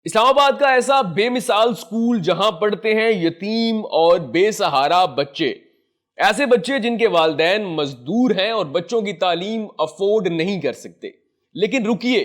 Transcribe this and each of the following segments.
इस्लामाबाद का ऐसा बेमिसाल स्कूल जहां पढ़ते हैं यतीम और बेसहारा बच्चे। ऐसे बच्चे जिनके वालिदैन मजदूर हैं और बच्चों की तालीम अफोर्ड नहीं कर सकते। लेकिन रुकिए,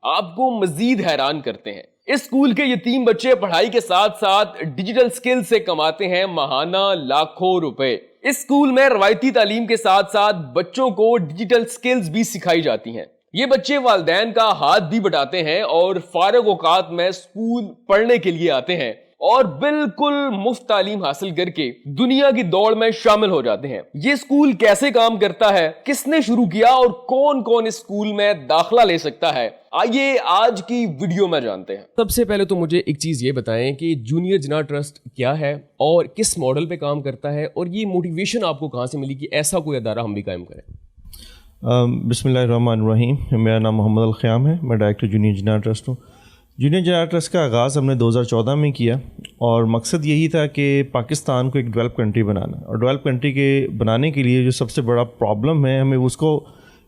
आपको मजीद हैरान करते हैं। इस स्कूल के यतीम बच्चे पढ़ाई के साथ साथ डिजिटल स्किल से कमाते हैं महाना लाखों रुपए। इस स्कूल में रवायती तालीम के साथ साथ बच्चों को डिजिटल स्किल्स भी सिखाई जाती हैं। ये बच्चे वालिदैन का हाथ भी बटाते हैं और फारग औकात में स्कूल पढ़ने के लिए आते हैं और बिल्कुल मुफ्त तालीम हासिल करके दुनिया की दौड़ में शामिल हो जाते हैं। ये स्कूल कैसे काम करता है, किसने शुरू किया और कौन कौन इस स्कूल में दाखिला ले सकता है, आइए आज की वीडियो में जानते हैं। सबसे पहले तो मुझे एक चीज ये बताएं कि जूनियर जिन्ना ट्रस्ट क्या है और किस मॉडल पे काम करता है और ये मोटिवेशन आपको कहां से मिली कि ऐसा कोई अदारा हम भी कायम करें। बिस्मिल्लाहिर्रहमानिर्रहीम। मेरा नाम मोहम्मद अल ख़याम है। मैं डायरेक्टर जूनियर जिन्ना ट्रस्ट हूँ। जूनियर जिन्ना ट्रस्ट का आगाज़ हमने 2014 में किया और मकसद यही था कि पाकिस्तान को एक डेवलप कंट्री बनाना। और डेवलप कंट्री के बनाने के लिए जो सबसे बड़ा प्रॉब्लम है, हमें उसको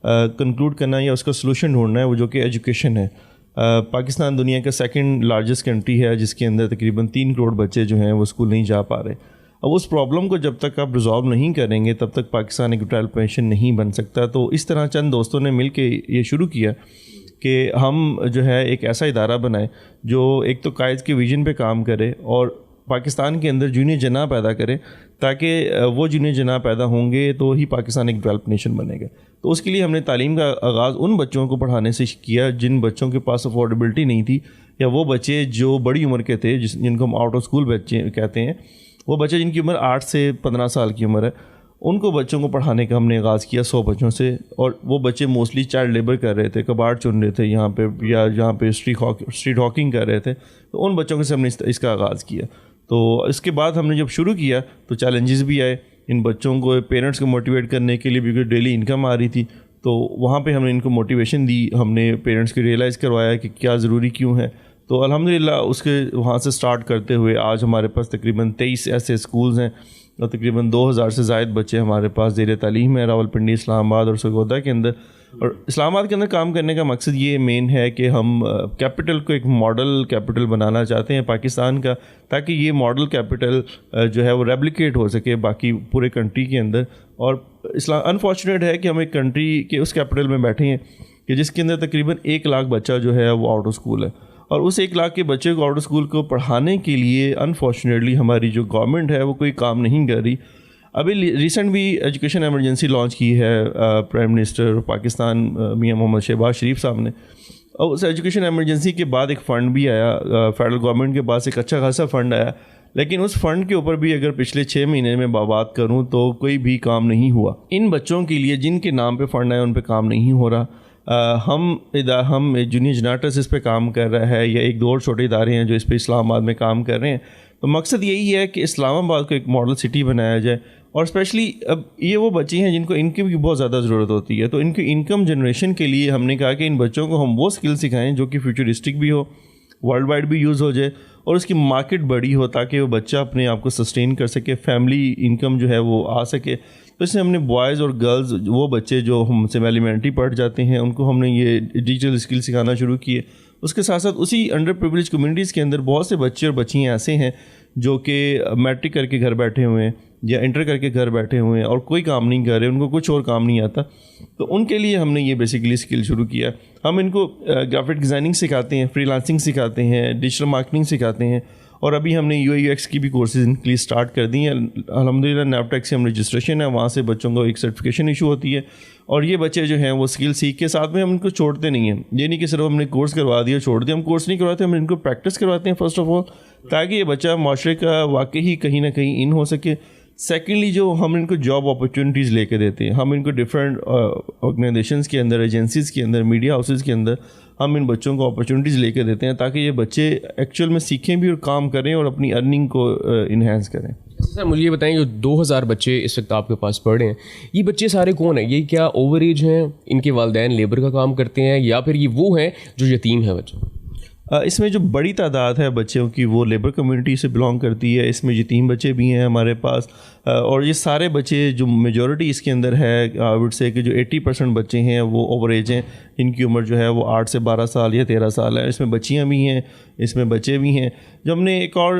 कंक्लूड करना या उसका सलूशन ढूंढना है, वो जो कि एजुकेशन है। पाकिस्तान दुनिया का सेकंड लार्जेस्ट कंट्री है जिसके अंदर तकरीबन 3 करोड़ बच्चे जो हैं वो स्कूल नहीं जा पा रहे। अब उस प्रॉब्लम को जब तक आप रिजॉल्व नहीं करेंगे तब तक पाकिस्तान एक डेवलप नेशन नहीं बन सकता। तो इस तरह चंद दोस्तों ने मिल के ये शुरू किया कि हम जो है एक ऐसा इदारा बनाए जो एक तो कायद के विजन पे काम करे और पाकिस्तान के अंदर जूनियर जना पैदा करे, ताकि वो जूनियर जना पैदा होंगे तो ही पाकिस्तान एक डेवलप नेशन बनेगा। तो उसके लिए हमने तालीम का आगाज़ उन बच्चों को पढ़ाने से किया जिन बच्चों के पास अफोर्डेबिलिटी नहीं थी, या वो बच्चे जो बड़ी उम्र के थे जिनको हम आउट ऑफ स्कूल बच्चे कहते हैं, वो बच्चे जिनकी उम्र 8 से 15 साल की उम्र है, उनको बच्चों को पढ़ाने का हमने आगाज़ किया 100 बच्चों से। और वो बच्चे मोस्टली चाइल्ड लेबर कर रहे थे, कबाड़ चुन रहे थे यहाँ पे, या जहाँ पे स्ट्रीट हॉकिंग कर रहे थे। तो उन बच्चों के से हमने इसका आगाज़ किया। तो इसके बाद हमने जब शुरू किया तो चैलेंजेस भी आए। इन बच्चों को पेरेंट्स को मोटिवेट करने के लिए, क्योंकि डेली इनकम आ रही थी, तो वहाँ पर हमने इनको मोटिवेशन दी। हमने पेरेंट्स को रियलाइज़ करवाया कि क्या ज़रूरी क्यों है। तो अल्हम्दुलिल्लाह उसके वहाँ से स्टार्ट करते हुए आज हमारे पास तकरीबन 23 ऐसे स्कूल्स हैं और तकरीबन 2000 से ज़ायद बच्चे हमारे पास ज़ेर तालीम है रावलपिंडी, इस्लामाबाद और सरगोदा के अंदर। और इस्लामाबाद के अंदर काम करने का मकसद ये मेन है कि हम कैपिटल को एक मॉडल कैपिटल बनाना चाहते हैं पाकिस्तान का, ताकि ये मॉडल कैपिटल जो है वो रेप्लिकेट हो सके बाकी पूरे कंट्री के अंदर। और अनफॉर्चुनेट है कि हम एक कंट्री के उस कैपिटल में बैठे हैं कि जिसके अंदर तकरीबन 1 लाख बच्चा जो है वो आउट ऑफ स्कूल है। और उस 1 लाख के बच्चे को आउट ऑफ स्कूल को पढ़ाने के लिए अनफॉर्चुनेटली हमारी जो गवर्नमेंट है वो कोई काम नहीं कर रही। अभी रिसेंट भी एजुकेशन एमरजेंसी लॉन्च की है प्राइम मिनिस्टर पाकिस्तान मियां मोहम्मद शहबाज शरीफ साहब ने। और उस एजुकेशन एमरजेंसी के बाद एक फ़ंड भी आया, फेडरल गवर्नमेंट के पास एक अच्छा खासा फ़ंड आया, लेकिन उस फ़ंड के ऊपर भी अगर पिछले 6 महीने में बात करूँ तो कोई भी काम नहीं हुआ। इन बच्चों के लिए जिनके नाम पर फ़ंड आया उन पर काम नहीं हो रहा। हम जूनियर जिन्ना ट्रस्ट इस पे काम कर रहा है, या एक दो और छोटे इदारे हैं जो इस पे इस्लामाबाद में काम कर रहे हैं। तो मकसद यही है कि इस्लामाबाद को एक मॉडल सिटी बनाया जाए। और स्पेशली अब ये वो बच्चे हैं जिनको इनकम की बहुत ज़्यादा ज़रूरत होती है, तो इनकी इनकम जनरेशन के लिए हमने कहा कि इन बच्चों को हम वो स्किल सिखाएं जो कि फ्यूचरिस्टिक भी हो, वर्ल्ड वाइड भी यूज़ हो जाए और उसकी मार्केट बड़ी हो, ताकि वो बच्चा अपने आप को सस्टेन कर सके, फैमिली इनकम जो है वो आ सके। तो इसमें हमने बॉयज़ और गर्ल्स, वो बच्चे जो हमसे एलिमेंट्री पढ़ जाते हैं, उनको हमने ये डिजिटल स्किल सिखाना शुरू किए। उसके साथ साथ उसी अंडर प्रिविलेज कम्युनिटीज़ के अंदर बहुत से बच्चे और बच्चियाँ ऐसे हैं जो कि मैट्रिक करके घर बैठे हुए हैं या इंटर करके घर बैठे हुए हैं और कोई काम नहीं कर रहे, उनको कुछ और काम नहीं आता। तो उनके लिए हमने ये बेसिकली स्किल शुरू किया। हम इनको ग्राफिक डिज़ाइनिंग सिखाते हैं, फ्रीलांसिंग सिखाते हैं, डिजिटल मार्केटिंग सिखाते हैं, और अभी हमने UX की भी कोर्सेज इनके लिए स्टार्ट कर दी हैं। अल्हम्दुलिल्लाह NABTEC से हम रजिस्ट्रेशन है, वहाँ से बच्चों को एक सर्टिफिकेशन इशू होती है और ये बच्चे जो हैं वो स्किल सीख के साथ में हम इनको छोड़ते नहीं हैं। ये नहीं कि सिर्फ हमने कोर्स करवा दिया छोड़ दिया, हम कोर्स नहीं करवाते, हम इनको प्रैक्टिस करवाते हैं फ़र्स्ट ऑफ ऑल, ताकि ये बच्चा माशरे का वाकई ही कहीं ना कहीं इन हो सके। सेकेंडली जो हम इनको जॉब अपॉर्चुनिटीज़ लेके देते हैं, हम इनको डिफरेंट ऑर्गेनाइजेशंस के अंदर, एजेंसीज़ के अंदर, मीडिया हाउसेज़ के अंदर हम इन बच्चों को अपॉर्चुनिटीज़ लेके देते हैं, ताकि ये बच्चे एक्चुअल में सीखें भी और काम करें और अपनी अर्निंग को इन्हेंस करें। सर मुझे ये बताएं, जो 2000 बच्चे इस वक्त आपके पास पढ़ रहे हैं, ये बच्चे सारे कौन हैं? ये क्या ओवर एज हैं, इनके वालिदैन लेबर का काम करते हैं, या फिर ये वो हैं जो यतीम हैं बच्चे? इसमें जो बड़ी तादाद है बच्चों की वो लेबर कम्युनिटी से बिलोंग करती है। इसमें यतीम बच्चे भी हैं हमारे पास, और ये सारे बच्चे जो मेजॉरिटी इसके अंदर है, आई वुड से कि जो 80% बच्चे हैं वो ओवर एज हैं, इनकी उम्र जो है वो 8 से 12 साल या 13 साल है। इसमें बच्चियाँ भी हैं, इसमें बच्चे भी हैं। जो हमने एक और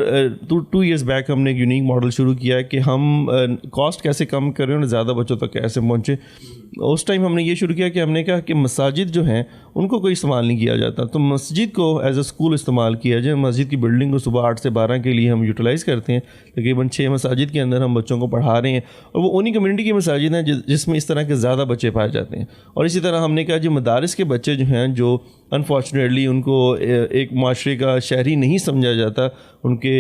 2 ईयर्स बैक हमने एक यूनिक मॉडल शुरू किया है कि हम कॉस्ट कैसे कम करें और ज़्यादा बच्चों तक कैसे पहुँचे। उस टाइम हमने ये शुरू किया कि हमने कहा कि मसाजिद जो हैं उनको कोई इस्तेमाल नहीं किया जाता, तो मस्जिद को एज अ स्कूल इस्तेमाल किया जाए। मस्जिद की बिल्डिंग को सुबह 8 से 12 के लिए हम यूटिलाइज़ करते हैं। तकरीबन 6 मसाजिद के अंदर हम बच्चों को पढ़ा रहे हैं और वो उन्हीं कम्युनिटी की मसाजिद हैं जिसमें इस तरह के ज़्यादा बच्चे पाए जाते हैं। और इसी तरह हमने कहा जो मदारिस के बच्चे जो हैं, जो अनफॉर्चुनेटली उनको एक माशरे का शहरी नहीं समझा जाता, उनके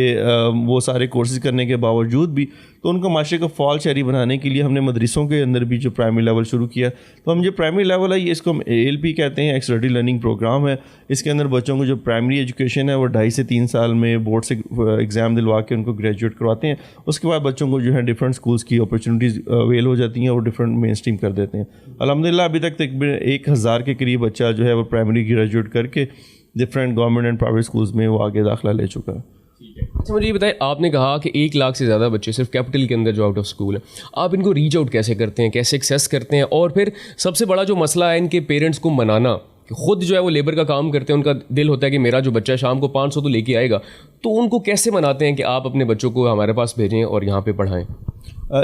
वो सारे कोर्सेज़ करने के बावजूद भी, तो उनको माशरे का फ़ॉल शहरी बनाने के लिए हमने मदरसों के अंदर भी जो प्राइमरी लेवल शुरू किया। तो हम जो प्राइमरी लेवल है ये इसको हम ALP कहते हैं, एक्सलरेटेड लर्निंग प्रोग्राम है। इसके अंदर बच्चों को जो प्राइमरी एजुकेशन है वो 2.5 से 3 साल में बोर्ड से एग्ज़ाम दिलवा के उनको ग्रेजुएट करवाते हैं। उसके बाद बच्चों को जो है डिफरेंट स्कूल्स की अपॉर्चुनिटीज़ अवेल हो जाती हैं और डिफरेंट मेन स्ट्रीम कर देते हैं। अल्हम्दुलिल्लाह अभी तक 1000 के करीब बच्चा जो है वो प्राइमरी ग्रेजुएट करके different government and private schools में वो आगे दाखिला ले चुका है। अच्छा, मुझे ये बताएं, आपने कहा कि 1 लाख से ज़्यादा बच्चे सिर्फ कैपिटल के अंदर जो आउट ऑफ स्कूल है, आप इनको रीच आउट कैसे करते हैं, कैसे एक्सेस करते हैं? और फिर सबसे बड़ा जो मसला है इनके पेरेंट्स को मनाना, कि खुद जो है वो लेबर का काम करते हैं, उनका दिल होता है कि मेरा जो बच्चा शाम को 500 तो लेके आएगा, तो उनको कैसे मनाते हैं कि आप अपने बच्चों को हमारे पास भेजें और यहाँ पे पढ़ाएं?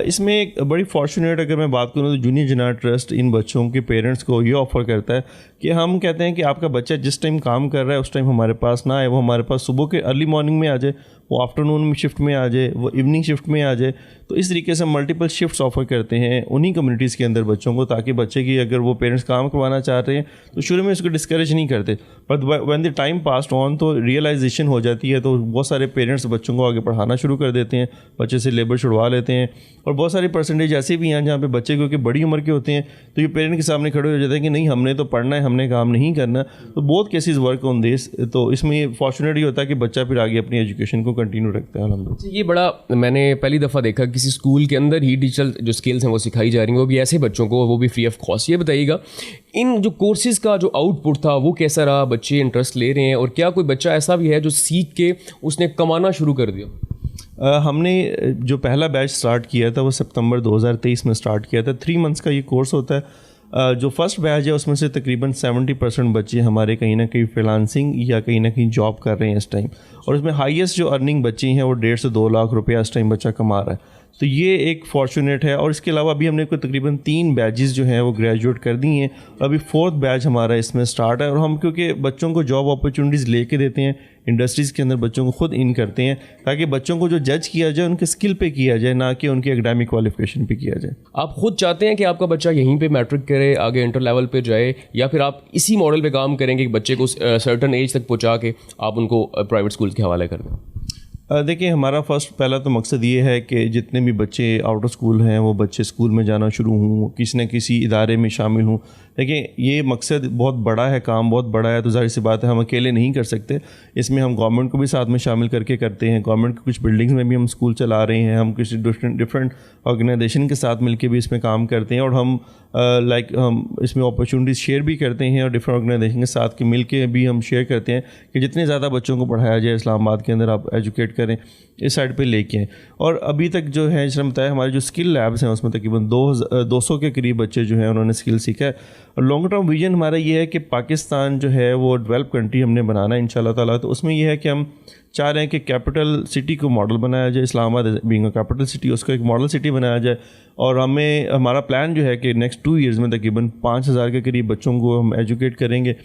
इसमें एक बड़ी फॉर्चुनेट अगर मैं बात करूँ तो जूनियर जनार ट्रस्ट इन बच्चों के पेरेंट्स को ये ऑफ़र करता है कि हम कहते हैं कि आपका बच्चा जिस टाइम काम कर रहा है उस टाइम हमारे पास ना आए, वो हमारे पास सुबह के अर्ली मॉर्निंग में आ जाए, वो आफ्टरनून शिफ्ट में आ जाए, वो इवनिंग शिफ्ट में आ जाए। तो इस तरीके से मल्टीपल शिफ्ट्स ऑफ़र करते हैं उन्हीं कम्युनिटीज़ के अंदर बच्चों को, ताकि बच्चे की अगर वो पेरेंट्स काम करवाना चाह रहे हैं तो शुरू में उसको डिस्करेज नहीं करते, but when the time passed on तो रियलाइजेशन हो जाती है, तो बहुत सारे पेरेंट्स बच्चों को आगे पढ़ाना शुरू कर देते हैं, बच्चे से लेबर छुड़वा लेते हैं। और बहुत सारी परसेंटेज ऐसे भी हैं जहाँ पे बच्चे क्योंकि बड़ी उम्र के होते हैं तो ये पेरेंट के सामने खड़े हो जाते हैं कि नहीं हमने तो पढ़ना है, हमने काम नहीं करना। तो बहुत केसेस वर्क ऑन दिस, तो इसमें फॉर्चुनेट ये होता है कि बच्चा फिर आगे अपनी एजुकेशन को कंटिन्यू रखता है। ये बड़ा मैंने पहली दफ़ा देखा किसी स्कूल के अंदर ही डिजिटल जो स्किल्स हैं वो सिखाई जा रही हैं, वो भी ऐसे बच्चों को, वो भी फ्री ऑफ कॉस्ट। ये बताइएगा इन जो कोर्सेज़ का जो आउटपुट था वो कैसा रहा, बच्चे इंटरेस्ट ले रहे हैं, और क्या कोई बच्चा ऐसा भी है जो सीख के उसने कमाना शुरू कर दिया? हमने जो पहला बैच स्टार्ट किया था वो सितंबर 2023 में स्टार्ट किया था। 3 मंथ्स का ये कोर्स होता है। जो फर्स्ट बैच है उसमें से तकरीबन 70% बच्चे हमारे कहीं ना कहीं फ्रीलांसिंग या कहीं ना कहीं जॉब कर रहे हैं इस टाइम, और उसमें हाईएस्ट जो अर्निंग बच्चे हैं वो 1.5 से 2 लाख रुपया इस टाइम बच्चा कमा रहा है। तो ये एक फॉर्चुनेट है। और इसके अलावा अभी हमने कोई तकरीबन 3 बैचेस जो हैं वो ग्रेजुएट कर दी हैं, अभी 4th बैच हमारा इसमें स्टार्ट है। और हम क्योंकि बच्चों को जॉब अपॉर्चुनिटीज़ लेके देते हैं, इंडस्ट्रीज़ के अंदर बच्चों को खुद इन करते हैं, ताकि बच्चों को जो जज किया जाए उनके स्किल पे किया जाए, ना कि उनके एकेडमिक क्वालिफिकेशन पे किया जाए। आप खुद चाहते हैं कि आपका बच्चा यहीं पे मैट्रिक करे, आगे इंटर लेवल पे जाए, या फिर आप इसी मॉडल पे काम करेंगे कि बच्चे को सर्टन एज तक पहुंचा के आप उनको प्राइवेट स्कूल के हवाले कर दें? देखिए, हमारा पहला तो मकसद ये है कि जितने भी बच्चे आउट ऑफ स्कूल हैं वो बच्चे स्कूल में जाना शुरू हों, किसी न किसी इदारे में शामिल हों। देखिए, ये मकसद बहुत बड़ा है, काम बहुत बड़ा है, तो जाहिर सी बात है हम अकेले नहीं कर सकते। इसमें हम गवर्नमेंट को भी साथ में शामिल करके करते हैं। गवर्नमेंट की कुछ बिल्डिंग्स में भी हम स्कूल चला रहे हैं, हम किसी डिफरेंट ऑर्गेनाइजेशन के साथ मिलकर भी इसमें काम करते हैं, और हम हम इसमें अपॉर्चुनिटीज़ शेयर भी करते हैं, और डिफरेंट ऑर्गेनाइजेशन के साथ मिल के भी हम शेयर करते हैं कि जितने ज़्यादा बच्चों को पढ़ाया जाए इस्लामाबाद के अंदर आप एजुकेट करें, इस साइड पे लेके हैं। और अभी तक जो है जिसने बताया हमारे जो स्किल लैब्स हैं उसमें तकरीबन 200 के करीब बच्चे जो हैं उन्होंने स्किल सीखा है। और लॉन्ग टर्म विजन हमारा ये है कि पाकिस्तान जो है वो डेवलप कंट्री हमने बनाना है इंशाल्लाह ताला। तो उसमें ये है कि हम चाह रहे हैं कि कैपिटल सिटी को मॉडल बनाया जाए, Islamabad being a capital city उसको एक मॉडल सिटी बनाया जाए। और हमारा प्लान जो है कि नेक्स्ट 2 ईयर्स में तकरीबन 5000 के करीब बच्चों को हम एजुकेट करेंगे।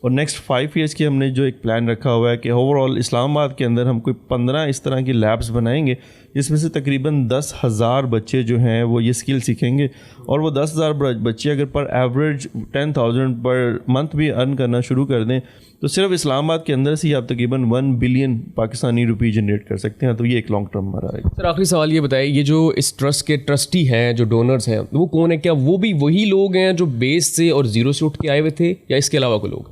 और नेक्स्ट 5 ईयर्स की हमने जो एक प्लान रखा हुआ है कि ओवरऑल इस्लामाबाद के अंदर हम कोई 15 इस तरह की लैब्स बनाएंगे, जिसमें से तकरीबन 10,000 बच्चे जो हैं वो ये स्किल सीखेंगे। और वो 10,000 बच्चे अगर पर एवरेज 10,000 पर मंथ भी अर्न करना शुरू कर दें तो सिर्फ इस्लामाबाद के अंदर से ही आप तकरीबन 1 बिलियन पाकिस्तानी रुपये जनरेट कर सकते हैं। तो ये एक लॉन्ग टर्म हमारा है। सर, आखिरी सवाल ये बताइए, ये जो इस ट्रस्ट के ट्रस्टी हैं, जो डोनर्स हैं, वो कौन है? क्या वो भी वही लोग हैं जो बेस से और ज़ीरो से उठ के आए हुए थे, या इसके अलावा कोई लोग?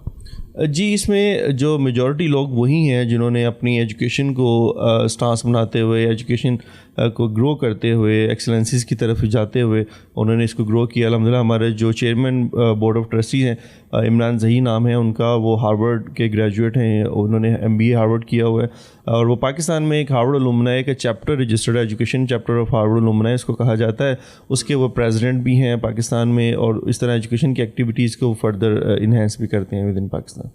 जी, इसमें जो मेजॉरिटी लोग वही हैं जिन्होंने अपनी एजुकेशन को स्टांस बनाते हुए, एजुकेशन को ग्रो करते हुए, एक्सेलेंसीज की तरफ जाते हुए उन्होंने इसको ग्रो किया। अल्हम्दुलिल्लाह हमारे जो चेयरमैन बोर्ड ऑफ ट्रस्टी हैं इमरान ज़ही नाम है उनका, वो हार्वर्ड के ग्रेजुएट हैं, उन्होंने MBA हार्वर्ड किया हुआ है और वो पाकिस्तान में एक हार्वर्ड अलुमनाई का chapter, registered education chapter of Harvard alumni इसको कहा जाता है, उसके वो प्रेसिडेंट भी हैं पाकिस्तान में और इस तरह एजुकेशन की एक्टिविटीज़ को फर्दर इन्हेंस भी करते हैं विद इन पाकिस्तान।